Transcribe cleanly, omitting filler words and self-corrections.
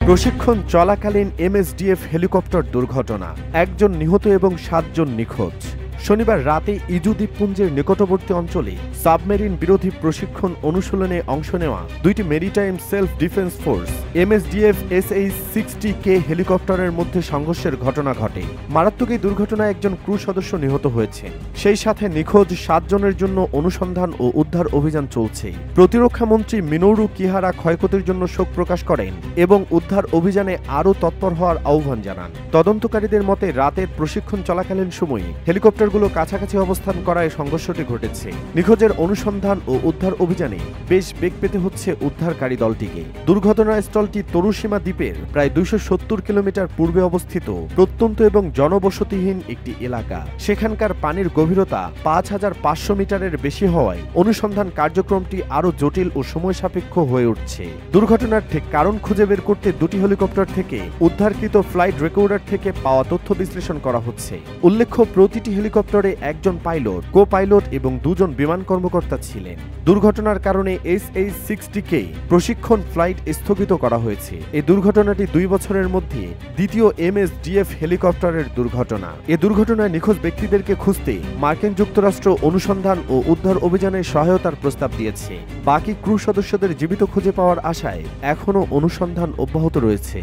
প্রশিক্ষণ চলাকালীন এমএসডিএফ হেলিকপ্টার দুর্ঘটনা, একজন নিহত এবং ৭ জন নিখোঁজ। শনিবার রাতে ইজু দ্বীপপুঞ্জের নিকটবর্তী অঞ্চলে সাবমেরিন বিরোধী প্রশিক্ষণ অনুশীলনে অংশ নেওয়া দুইটি maritime self defence force MSDF SH-60K হেলিকপ্টারের মধ্যে সংঘর্ষের ঘটনা ঘটে। মারাত্মক এই দুর্ঘটনায় একজন ক্রু সদস্য নিহত হয়েছে। সেই সাথে নিখোঁজ ৭ জনের জন্য অনুসন্ধান ও উদ্ধার অভিযান চলছে। প্রতিরক্ষা মন্ত্রী মিনোরু কিহারা ক্ষয়ক্ষতির জন্য শোক প্রকাশ করেন এবং উদ্ধার অভিযানে আরও তৎপর হওয়ার আহ্বান জানান। তদন্তকারীদের মতে রাতের প্রশিক্ষণ চলাকালীন সময়ে হেলিকপ্টার কাছাকাছি অবস্থান করায় সংঘর্ষটি ঘটেছে। নিখোঁজের অনুসন্ধান ও উদ্ধার অভিযানে বেশ বেগ পেতে হচ্ছে উদ্ধারকারী দলটিকে। দুর্ঘটনাস্থলটি তরুসীমা দ্বীপের প্রায় ২৭০ কিলোমিটার পূর্বে অবস্থিত প্রত্যন্ত এবং জনবসতিহীন একটি এলাকা। সেখানকার পানির গভীরতা ৫৫০০ মিটারের বেশি হওয়ায় অনুসন্ধান কার্যক্রমটি আরও জটিল ও সময় সাপেক্ষ হয়ে উঠছে। দুর্ঘটনার ঠিক কারণ খুঁজে বের করতে দুটি হেলিকপ্টার থেকে উদ্ধারকৃত ফ্লাইট রেকর্ডার থেকে পাওয়া তথ্য বিশ্লেষণ করা হচ্ছে। উল্লেখ্য, প্রতিটি হেলিকপ্টারে একজন পাইলট, কো পাইলট এবং ২ জন বিমান কর্মকর্তা ছিলেন। দুর্ঘটনার কারণে SH-60K প্রশিক্ষণ ফ্লাইট স্থগিত করা হয়েছে। এই দুর্ঘটনাটি ২ বছরের মধ্যে দ্বিতীয় MSDF হেলিকপ্টারের দুর্ঘটনা। এ দুর্ঘটনায় নিখোঁজ ব্যক্তিদেরকে খুঁজতে মার্কিন যুক্তরাষ্ট্র অনুসন্ধান ও উদ্ধার অভিযানে সহায়তার প্রস্তাব দিয়েছে। বাকি ক্রু সদস্যদের জীবিত খুঁজে পাওয়ার আশায় এখনও অনুসন্ধান অব্যাহত রয়েছে।